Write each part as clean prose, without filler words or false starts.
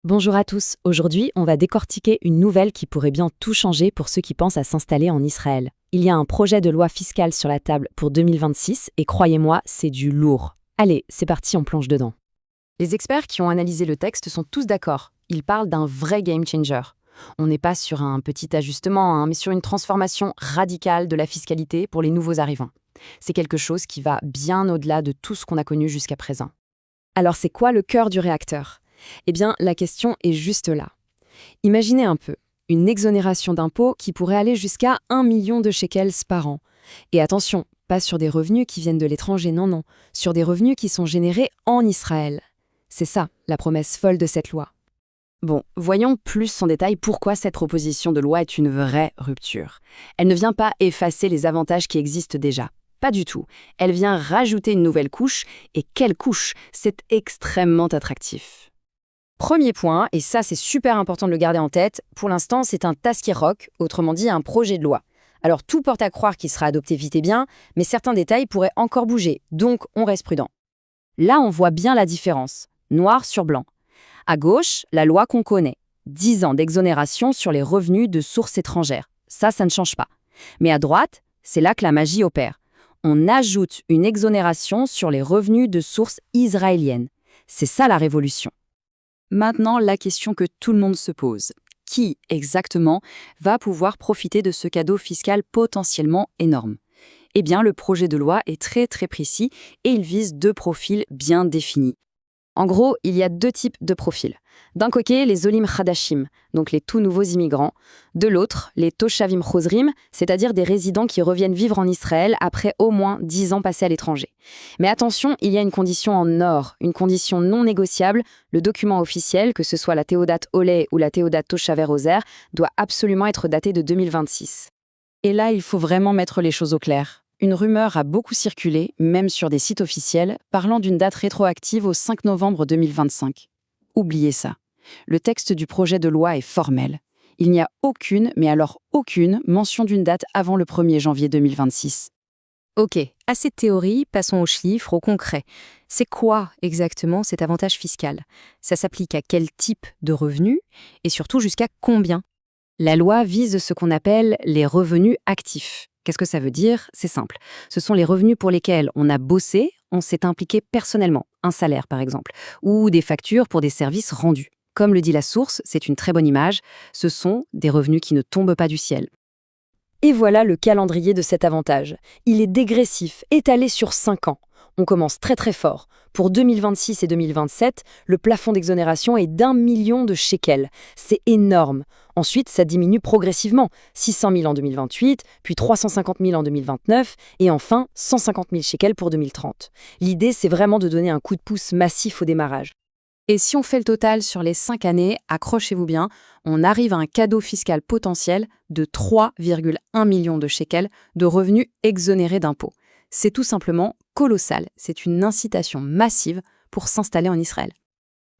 Bonjour à tous, aujourd'hui on va décortiquer une nouvelle qui pourrait bien tout changer pour ceux qui pensent à s'installer en Israël. Il y a un projet de loi fiscale sur la table pour 2026 et croyez-moi, c'est du lourd. Allez, c'est parti, on plonge dedans. Les experts qui ont analysé le texte sont tous d'accord, ils parlent d'un vrai game changer. On n'est pas sur un petit ajustement, mais sur une transformation radicale de la fiscalité pour les nouveaux arrivants. C'est quelque chose qui va bien au-delà de tout ce qu'on a connu jusqu'à présent. Alors c'est quoi le cœur du réacteur ? Eh bien, la question est juste là. Imaginez un peu, une exonération d'impôts qui pourrait aller jusqu'à 1 million de shekels par an. Et attention, pas sur des revenus qui viennent de l'étranger, non, sur des revenus qui sont générés en Israël. C'est ça, la promesse folle de cette loi. Bon, voyons plus en détail pourquoi cette proposition de loi est une vraie rupture. Elle ne vient pas effacer les avantages qui existent déjà. Pas du tout. Elle vient rajouter une nouvelle couche. Et quelle couche ? C'est extrêmement attractif. Premier point, et ça c'est super important de le garder en tête, pour l'instant c'est un Tazkir, autrement dit un projet de loi. Alors tout porte à croire qu'il sera adopté vite et bien, mais certains détails pourraient encore bouger, donc on reste prudent. Là on voit bien la différence, noir sur blanc. À gauche, la loi qu'on connaît, 10 ans d'exonération sur les revenus de sources étrangères. Ça ne change pas. Mais à droite, c'est là que la magie opère. On ajoute une exonération sur les revenus de sources israéliennes. C'est ça la révolution. Maintenant, la question que tout le monde se pose. Qui, exactement, va pouvoir profiter de ce cadeau fiscal potentiellement énorme ? Eh bien, le projet de loi est très précis et il vise 2 profils bien définis. En gros, il y a 2 types de profils. D'un côté, les Olim Hadashim, donc les tout nouveaux immigrants. De l'autre, les Toshavim Chosrim, c'est-à-dire des résidents qui reviennent vivre en Israël après au moins 10 ans passés à l'étranger. Mais attention, il y a une condition en or, une condition non négociable. Le document officiel, que ce soit la Théodate Olé ou la Théodate Toshaver Ozer, doit absolument être daté de 2026. Et là, il faut vraiment mettre les choses au clair. Une rumeur a beaucoup circulé, même sur des sites officiels, parlant d'une date rétroactive au 5 novembre 2025. Oubliez ça. Le texte du projet de loi est formel. Il n'y a aucune, mais alors aucune, mention d'une date avant le 1er janvier 2026. Ok, assez de théorie, passons aux chiffres, au concret. C'est quoi exactement cet avantage fiscal ? Ça s'applique à quel type de revenus et surtout jusqu'à combien ? La loi vise ce qu'on appelle les revenus actifs. Qu'est-ce que ça veut dire ? C'est simple. Ce sont les revenus pour lesquels on a bossé, on s'est impliqué personnellement, un salaire par exemple, ou des factures pour des services rendus. Comme le dit la source, c'est une très bonne image, ce sont des revenus qui ne tombent pas du ciel. Et voilà le calendrier de cet avantage. Il est dégressif, étalé sur 5 ans. On commence très fort. Pour 2026 et 2027, le plafond d'exonération est d'1 million de shekels. C'est énorme. Ensuite, ça diminue progressivement. 600 000 en 2028, puis 350 000 en 2029, et enfin 150 000 shekels pour 2030. L'idée, c'est vraiment de donner un coup de pouce massif au démarrage. Et si on fait le total sur les 5 années, accrochez-vous bien, on arrive à un cadeau fiscal potentiel de 3,1 millions de shekels de revenus exonérés d'impôts. C'est tout simplement colossal, c'est une incitation massive pour s'installer en Israël.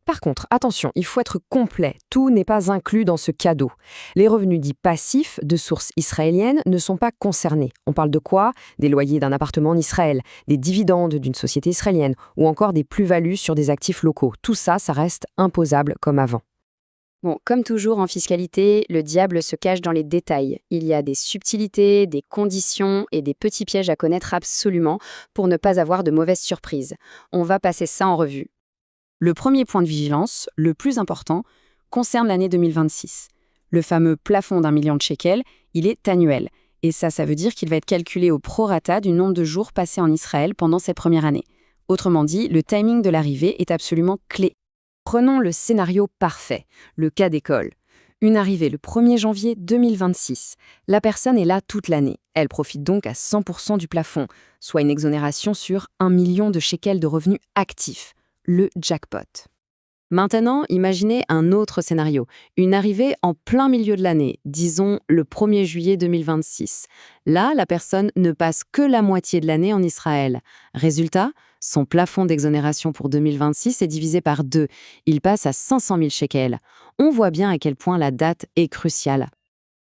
Par contre, attention, il faut être complet, tout n'est pas inclus dans ce cadeau. Les revenus dits passifs de sources israéliennes ne sont pas concernés. On parle de quoi ? Des loyers d'un appartement en Israël, des dividendes d'une société israélienne ou encore des plus-values sur des actifs locaux. Tout ça, ça reste imposable comme avant. Bon, comme toujours en fiscalité, le diable se cache dans les détails. Il y a des subtilités, des conditions et des petits pièges à connaître absolument pour ne pas avoir de mauvaises surprises. On va passer ça en revue. Le premier point de vigilance, le plus important, concerne l'année 2026. Le fameux plafond d'1 million de shekels, il est annuel. Et ça veut dire qu'il va être calculé au prorata du nombre de jours passés en Israël pendant cette première année. Autrement dit, le timing de l'arrivée est absolument clé. Prenons le scénario parfait, le cas d'école. Une arrivée le 1er janvier 2026. La personne est là toute l'année. Elle profite donc à 100% du plafond, soit une exonération sur 1 million de shekels de revenus actifs. Le jackpot. Maintenant, imaginez un autre scénario. Une arrivée en plein milieu de l'année, disons le 1er juillet 2026. Là, la personne ne passe que la moitié de l'année en Israël. Résultat, son plafond d'exonération pour 2026 est divisé par 2. Il passe à 500 000 shekels. On voit bien à quel point la date est cruciale.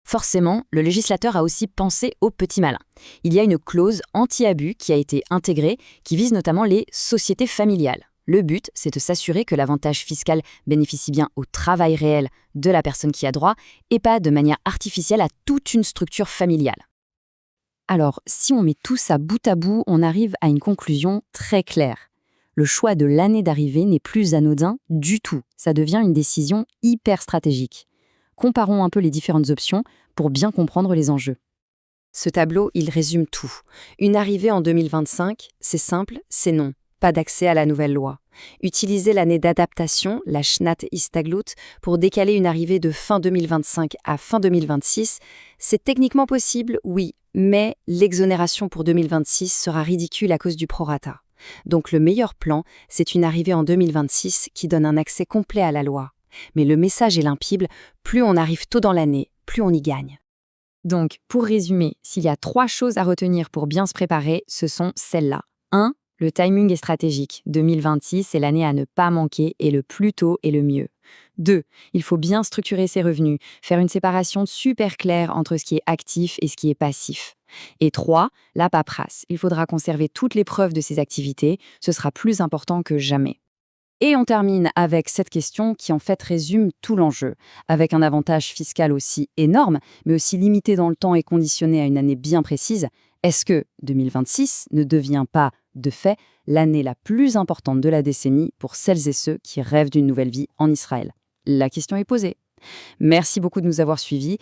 Forcément, le législateur a aussi pensé aux petits malins. Il y a une clause anti-abus qui a été intégrée, qui vise notamment les sociétés familiales. Le but, c'est de s'assurer que l'avantage fiscal bénéficie bien au travail réel de la personne qui a droit et pas de manière artificielle à toute une structure familiale. Alors, si on met tout ça bout à bout, on arrive à une conclusion très claire. Le choix de l'année d'arrivée n'est plus anodin du tout. Ça devient une décision hyper stratégique. Comparons un peu les différentes options pour bien comprendre les enjeux. Ce tableau, il résume tout. Une arrivée en 2025, c'est simple, c'est non. Pas d'accès à la nouvelle loi. Utiliser l'année d'adaptation, la Schnat-Istaglut, pour décaler une arrivée de fin 2025 à fin 2026, c'est techniquement possible, oui, mais l'exonération pour 2026 sera ridicule à cause du prorata. Donc le meilleur plan, c'est une arrivée en 2026 qui donne un accès complet à la loi. Mais le message est limpide, plus on arrive tôt dans l'année, plus on y gagne. Donc, pour résumer, s'il y a 3 choses à retenir pour bien se préparer, ce sont celles-là. 1. Le timing est stratégique. 2026 est l'année à ne pas manquer et le plus tôt est le mieux. 2. Il faut bien structurer ses revenus, faire une séparation super claire entre ce qui est actif et ce qui est passif. Et 3. La paperasse. Il faudra conserver toutes les preuves de ses activités, ce sera plus important que jamais. Et on termine avec cette question qui en fait résume tout l'enjeu, avec un avantage fiscal aussi énorme, mais aussi limité dans le temps et conditionné à une année bien précise. Est-ce que 2026 ne devient pas, de fait, l'année la plus importante de la décennie pour celles et ceux qui rêvent d'une nouvelle vie en Israël? La question est posée. Merci beaucoup de nous avoir suivis